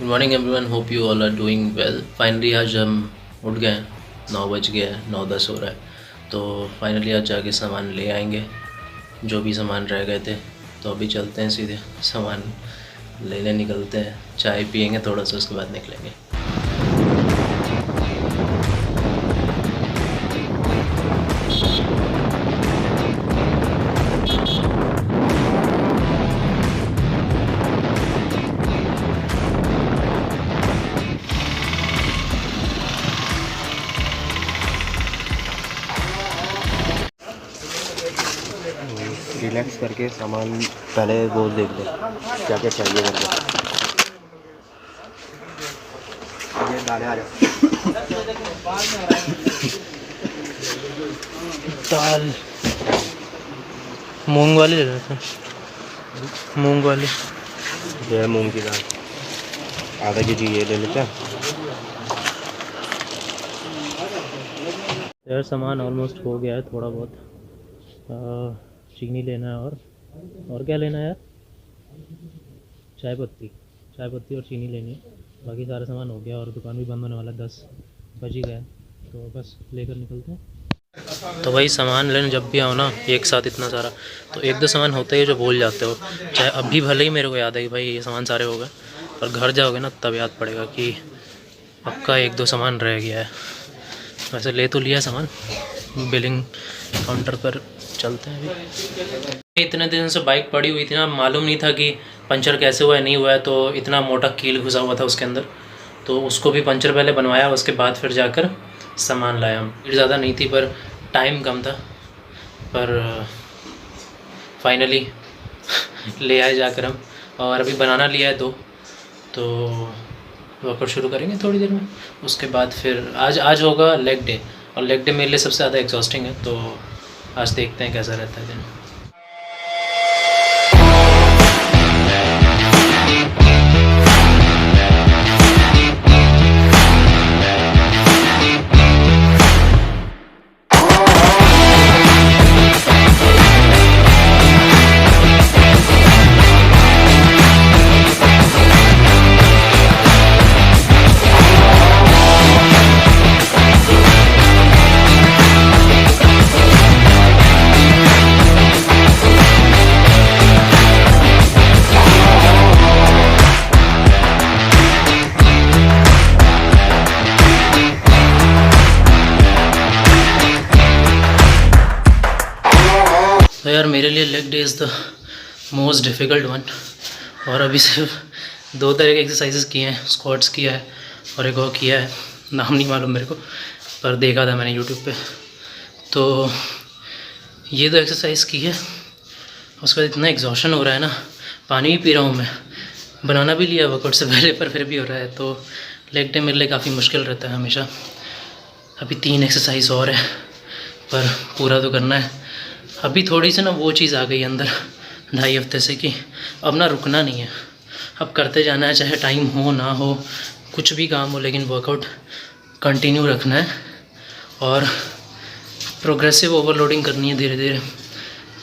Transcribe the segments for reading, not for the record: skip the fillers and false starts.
Morning everyone, hope you all are doing well. Finally आज हम उठ गए हैं, 9 बज गए हैं, 9:10 हो रहा है। तो फाइनली आज जाके सामान ले आएंगे, जो भी सामान रह गए थे। तो अभी चलते हैं, सीधे सामान लेने निकलते हैं। चाय पियेंगे थोड़ा सा, उसके बाद निकलेंगे। रिलैक्स करके सामान पहले वो देख ले क्या क्या चाहिए करके। ये दालें आ जाओ। दाल मूंग वाली ले लेते हैं, मूंग वाली। ये है मूंग की दाल, आधा केजी ये ले लेते हैं। यार सामान ऑलमोस्ट हो गया है, थोड़ा बहुत चीनी लेना है और क्या लेना है यार, चाय पत्ती और चीनी लेनी है। बाकी सारा सामान हो गया और दुकान भी बंद होने वाला, 10 बज ही गए। तो बस लेकर निकलते हैं। तो भाई सामान लेने जब भी आओ ना एक साथ इतना सारा, तो एक दो सामान होता ही है जो भूल जाते हो। चाहे अभी भले ही मेरे को याद है कि भाई ये सामान सारे हो गए, पर घर जाओगे ना तब याद पड़ेगा कि पक्का एक दो सामान रह गया है। वैसे ले तो लिया सामान, बिलिंग काउंटर पर चलते हैं अभी। इतने दिन से बाइक पड़ी हुई थी ना, मालूम नहीं था कि पंचर कैसे हुआ है नहीं हुआ है। तो इतना मोटा कील घुसा हुआ था उसके अंदर, तो उसको भी पंचर पहले बनवाया, उसके बाद फिर जाकर सामान लाया। भीड़ ज़्यादा नहीं थी पर टाइम कम था, पर फाइनली ले आए जाकर हम। और अभी बनाना लिया है 2, तो वर्कआउट शुरू करेंगे थोड़ी देर में। उसके बाद फिर आज होगा लेग डे, और लेग डे मेरे लिए सबसे ज़्यादा एग्जॉस्टिंग है। तो आज देखते हैं कैसा रहता है दिन। तो यार मेरे लिए leg day is the most difficult one. और अभी सिर्फ 2 तरह के एक्सरसाइजेस किए हैं, स्क्वाट्स किया है और एक और किया है, नाम नहीं मालूम मेरे को, पर देखा था मैंने यूट्यूब पे। तो ये 2 एक्सरसाइज की है, उसके बाद इतना एग्जॉशन हो रहा है ना। पानी भी पी रहा हूँ मैं, बनाना भी लिया वर्कआउट से पहले, पर फिर भी हो रहा है। तो लेग डे मेरे लिए काफ़ी मुश्किल रहता है हमेशा। अभी 3 एक्सरसाइज और है, पर पूरा तो करना है। अभी थोड़ी सी ना वो चीज़ आ गई अंदर 2.5 हफ्ते से कि अब ना रुकना नहीं है, अब करते जाना है, चाहे टाइम हो ना हो, कुछ भी काम हो, लेकिन वर्कआउट कंटिन्यू रखना है और प्रोग्रेसिव ओवरलोडिंग करनी है धीरे धीरे।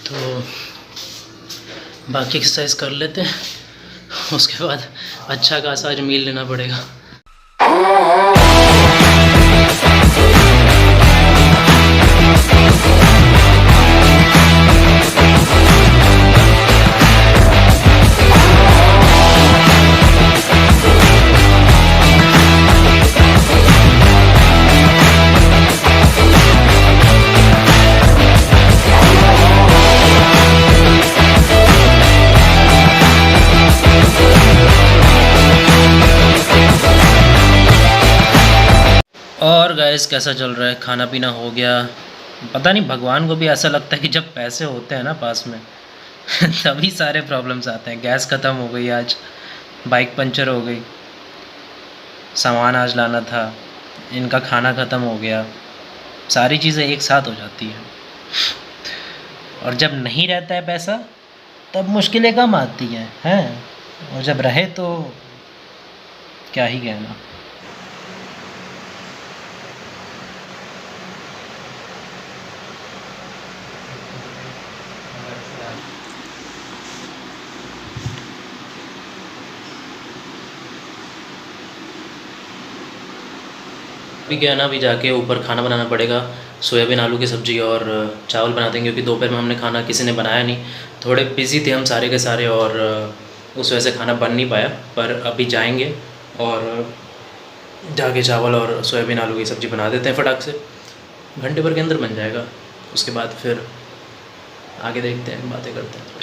तो बाकी एक्सरसाइज कर लेते हैं, उसके बाद अच्छा खासा आज मील लेना पड़ेगा। और गाइस कैसा चल रहा है, खाना पीना हो गया। पता नहीं भगवान को भी ऐसा लगता है कि जब पैसे होते हैं ना पास में तभी सारे प्रॉब्लम्स आते हैं। गैस ख़त्म हो गई आज, बाइक पंचर हो गई, सामान आज लाना था, इनका खाना ख़त्म हो गया, सारी चीज़ें एक साथ हो जाती हैं। और जब नहीं रहता है पैसा तब मुश्किलें कम आती हैं, और जब रहे तो क्या ही कहना। अभी क्या है ना, अभी जाके ऊपर खाना बनाना पड़ेगा, सोयाबीन आलू की सब्ज़ी और चावल बना देंगे, क्योंकि दोपहर में हमने खाना किसी ने बनाया नहीं, थोड़े बिज़ी थे हम सारे के सारे, और उस वजह से खाना बन नहीं पाया। पर अभी जाएंगे और जाके चावल और सोयाबीन आलू की सब्ज़ी बना देते हैं फटाक से, घंटे भर के अंदर बन जाएगा। उसके बाद फिर आगे देखते हैं, बातें करते हैं थोड़ी।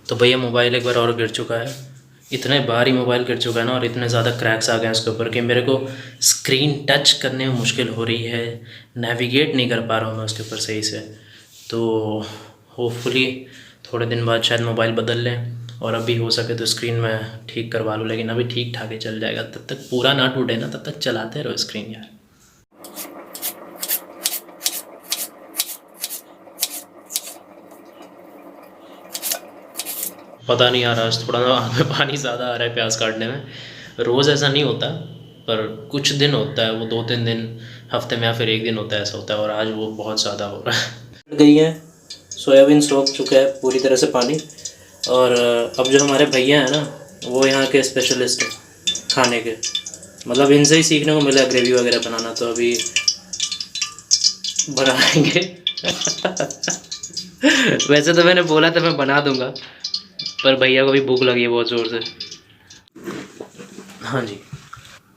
तो भैया मोबाइल एक बार और गिर चुका है, इतने बार ही मोबाइल गिर चुका है ना, और इतने ज़्यादा क्रैक्स आ गए हैं उसके ऊपर कि मेरे को स्क्रीन टच करने में मुश्किल हो रही है, नेविगेट नहीं कर पा रहा हूँ मैं उसके ऊपर सही से। तो होपफुली थोड़े दिन बाद शायद मोबाइल बदल लें, और अभी हो सके तो स्क्रीन में ठीक करवा लूँ, लेकिन अभी ठीक ठाक ही चल जाएगा, तब तक पूरा ना टूटे ना, तब तक चलाते रहो स्क्रीन यार। पता नहीं यार, आज थोड़ा ना आँख में पानी ज़्यादा आ रहा है प्याज काटने में। रोज़ ऐसा नहीं होता, पर कुछ दिन होता है, वो 2-3 दिन हफ्ते में, या फिर एक दिन होता है, ऐसा होता है, और आज वो बहुत ज़्यादा हो रहा है। गई है सोयाबीन, सोख चुका है पूरी तरह से पानी, और अब जो हमारे भैया हैं ना, वो यहाँ के स्पेशलिस्ट हैं खाने के, मतलब इनसे ही सीखने को मिला ग्रेवी वगैरह बनाना, तो अभी बनाएंगे। वैसे तो मैंने बोला था मैं बना दूंगा, पर भैया को भी भूख लगी है बहुत ज़ोर से। हाँ जी,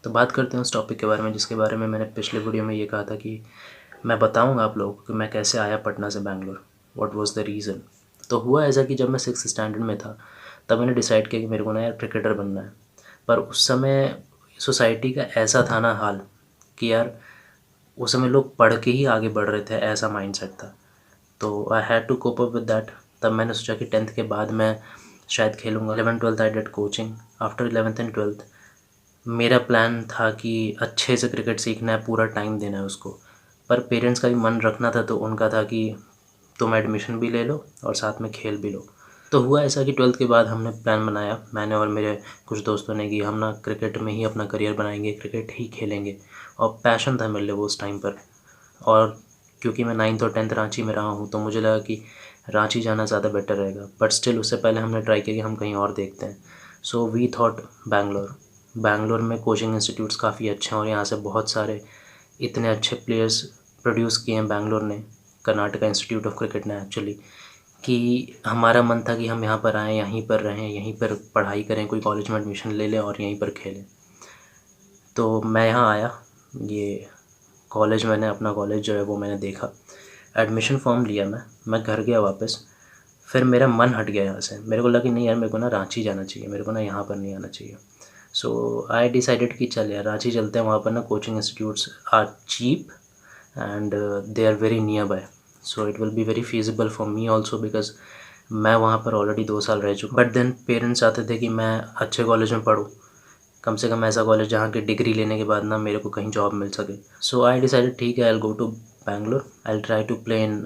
तो बात करते हैं उस टॉपिक के बारे में जिसके बारे में मैंने पिछले वीडियो में ये कहा था कि मैं बताऊंगा आप लोगों को कि मैं कैसे आया पटना से Bangalore, what was the reason. तो हुआ ऐसा कि जब मैं 6th स्टैंडर्ड में था, तब मैंने डिसाइड किया कि मेरे को ना यार क्रिकेटर बनना है। पर उस समय सोसाइटी का ऐसा था ना हाल कि यार उस समय लोग पढ़ के ही आगे बढ़ रहे थे, ऐसा माइंडसेट था। तो I had to cope up with that. तब मैंने सोचा कि 10th के बाद मैं शायद खेलूँगा। 11th-12th I did coaching. After 11th and 12th मेरा प्लान था कि अच्छे से क्रिकेट सीखना है, पूरा टाइम देना है उसको। पर पेरेंट्स का भी मन रखना था, तो उनका था कि तुम एडमिशन भी ले लो और साथ में खेल भी लो। तो हुआ ऐसा कि 12th के बाद हमने प्लान बनाया, मैंने और मेरे कुछ दोस्तों ने, कि हम ना क्रिकेट में ही अपना करियर बनाएंगे, क्रिकेट ही खेलेंगे। और पैशन था मेरे लिए वो उस टाइम पर। और क्योंकि मैं 9th और 10th रांची में रहा हूँ, तो मुझे लगा कि रांची जाना ज़्यादा बेटर रहेगा। बट स्टिल उससे पहले हमने ट्राई किया कि हम कहीं और देखते हैं। So we thought Bangalore. Bangalore में कोचिंग इंस्टीट्यूट्स काफ़ी अच्छे हैं, और यहाँ से बहुत सारे इतने अच्छे प्लेयर्स प्रोड्यूस किए हैं बैंगलोर ने, कर्नाटका इंस्टीट्यूट ऑफ क्रिकेट ने एक्चुअली, कि हमारा मन था कि हम यहाँ पर आएँ, यहीं पर रहें, यहीं पर पढ़ाई करें, कोई कॉलेज में एडमिशन ले लें और यहीं पर खेलें। तो मैं यहाँ आया, ये कॉलेज, मैंने अपना कॉलेज जो है वो मैंने देखा, एडमिशन फ़ॉर्म लिया, मैं घर गया वापस। फिर मेरा मन हट गया यहाँ से, मेरे को लगा कि नहीं यार, मेरे को ना रांची जाना चाहिए, मेरे को ना यहाँ पर नहीं आना चाहिए। सो आई डिसाइडेड कि चल यार रांची चलते हैं, वहाँ पर ना coaching institutes are cheap and they are very near by, so it will be very feasible for me also, because मैं वहाँ पर ऑलरेडी 2 साल रह चुका। बट देन पेरेंट्स चाहते थे कि मैं अच्छे कॉलेज में पढूँ, कम से कम ऐसा कॉलेज जहाँ की डिग्री लेने के बाद ना मेरे को कहीं जॉब मिल सके। सो आई डिसाइडेड ठीक है, I will go to Bangalore, I will try to play in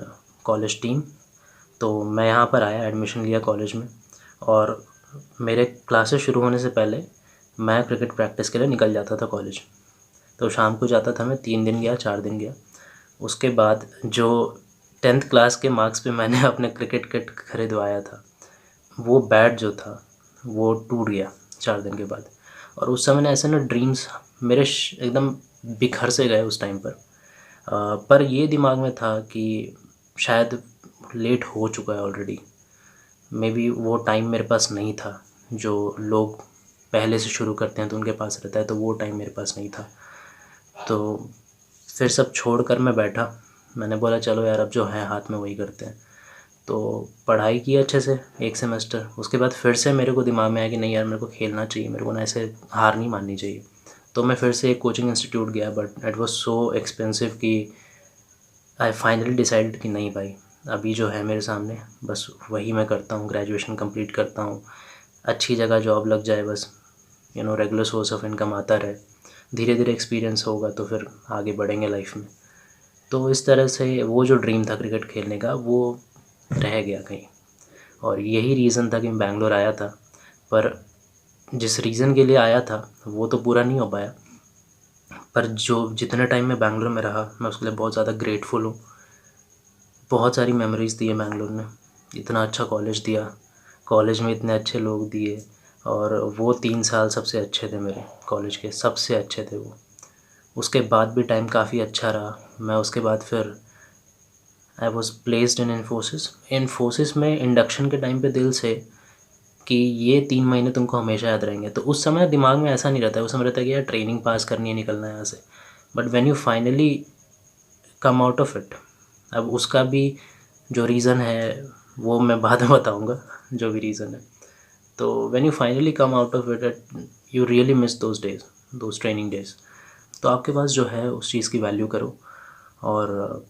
college team. तो मैं यहाँ पर आया, एडमिशन लिया कॉलेज में, और मेरे क्लासेस शुरू होने से पहले मैं क्रिकेट प्रैक्टिस के लिए निकल जाता था कॉलेज। तो शाम को जाता था मैं, 3 दिन गया, 4 दिन गया। उसके बाद जो 10th क्लास के मार्क्स पे मैंने अपने क्रिकेट किट खरीदवाया था, वो बैट जो था वो टूट गया 4 दिन के बाद। और उस समय ना ऐसे ना ड्रीम्स मेरे एकदम बिखर से गए उस टाइम पर। पर ये दिमाग में था कि शायद लेट हो चुका है ऑलरेडी, मे बी वो टाइम मेरे पास नहीं था जो लोग पहले से शुरू करते हैं तो उनके पास रहता है, तो वो टाइम मेरे पास नहीं था। तो फिर सब छोड़कर मैं बैठा, मैंने बोला चलो यार अब जो है हाथ में वही करते हैं। तो पढ़ाई की अच्छे से 1 सेमेस्टर, उसके बाद फिर से मेरे को दिमाग में आया कि नहीं यार, मेरे को खेलना चाहिए, मेरे को ना ऐसे हार नहीं माननी चाहिए। तो मैं फिर से एक कोचिंग इंस्टीट्यूट गया, but it was so expensive कि आई फाइनली डिसाइडेड कि नहीं भाई, अभी जो है मेरे सामने बस वही मैं करता हूँ, ग्रेजुएशन कंप्लीट करता हूँ, अच्छी जगह जॉब लग जाए, बस रेगुलर सोर्स ऑफ इनकम आता रहे, धीरे धीरे एक्सपीरियंस होगा तो फिर आगे बढ़ेंगे लाइफ में। तो इस तरह से वो जो ड्रीम था क्रिकेट खेलने का, वो रह गया कहीं। और यही रीज़न था कि मैं बैंगलोर आया था। पर जिस रीज़न के लिए आया था वो तो पूरा नहीं हो पाया। पर जो जितने टाइम मैं बैंगलोर में रहा, मैं उसके लिए बहुत ज़्यादा ग्रेटफुल हूँ, बहुत सारी मेमोरीज़ दी है मैंगलोर ने, इतना अच्छा कॉलेज दिया, कॉलेज में इतने अच्छे लोग दिए, और वो 3 साल सबसे अच्छे थे मेरे कॉलेज के, सबसे अच्छे थे वो। उसके बाद भी टाइम काफ़ी अच्छा रहा। मैं उसके बाद फिर I was placed in Infosys. Infosys में इंडक्शन के टाइम पे दिल से कि ये 3 महीने तुमको हमेशा याद रहेंगे। तो उस समय दिमाग में ऐसा नहीं रहता है, उस समय रहता है कि यार ट्रेनिंग पास करनी है, निकलना है यहाँ से। But when you finally come out of it, अब उसका भी जो रीज़न है वो मैं बाद में बताऊँगा, जो भी रीज़न है। तो when you finally come out of it, you really miss those days, those training days. तो आपके पास जो है उस चीज़ की वैल्यू करो, और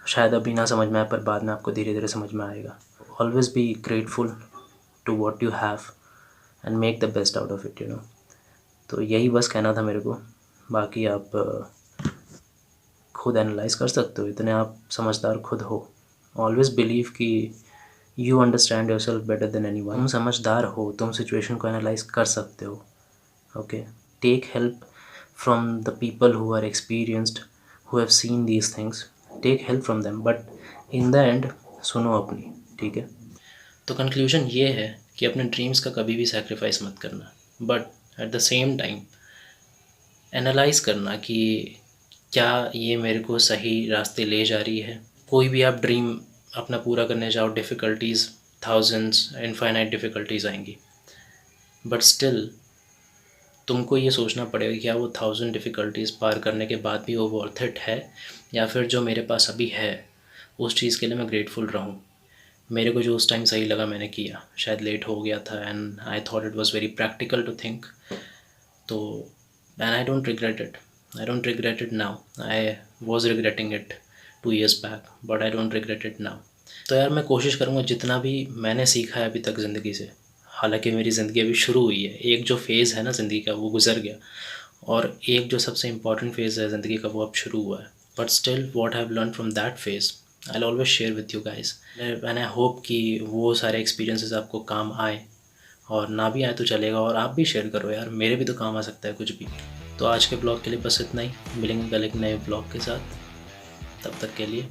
शायद अभी ना समझ में आए पर बाद में आपको धीरे धीरे समझ में आएगा। Always be grateful to what you have and make the best out of it, you know. तो यही बस कहना था मेरे को। बाकी आप खुद एनालाइज कर सकते हो, इतने आप समझदार खुद हो। ऑलवेज़ बिलीव कि you understand your self better than anyone. तुम समझदार हो, तुम सिचुएशन को एनालाइज कर सकते हो। Okay, take help from the people who are experienced, who have seen these things. Take help from them, but in the end सुनो अपनी, ठीक है। तो कंक्लूजन ये है कि अपने ड्रीम्स का कभी भी सैक्रिफाइस मत करना, but at the same time analyse करना कि क्या ये मेरे को सही रास्ते ले जा रही है। कोई भी आप ड्रीम अपना पूरा करने जाओ, डिफ़िकल्टीज़, थाउजेंड्स, इनफाइनाइट डिफ़िकल्टीज़ आएंगी, बट स्टिल तुमको ये सोचना पड़ेगा कि क्या वो 1000 डिफ़िकल्टीज़ पार करने के बाद भी वो वर्थ इट है, या फिर जो मेरे पास अभी है उस चीज़ के लिए मैं ग्रेटफुल रहूँ। मेरे को जो उस टाइम सही लगा मैंने किया, शायद लेट हो गया था and I thought it was very practical to think. तो and I don't regret it now. I was regretting it 2 years बैक, but I don't regret it now. तो यार मैं कोशिश करूँगा जितना भी मैंने सीखा है अभी तक ज़िंदगी से, हालांकि मेरी ज़िंदगी अभी शुरू हुई है, एक जो फेज़ है ना ज़िंदगी का वो गुजर गया, और एक जो सबसे इम्पॉर्टेंट फेज़ है ज़िंदगी का वो अब शुरू हुआ है। But still what I have learn from that phase I will always share with you guys, and I hope कि वो सारे एक्सपीरियंसेस आपको काम आए, और ना भी आए तो चलेगा, और आप भी शेयर करो यार, मेरे भी तो काम आ सकता है कुछ भी। तो आज के ब्लॉग के लिए बस इतना ही, मिलेंगे कल एक नए ब्लॉग के साथ, तब तक के लिए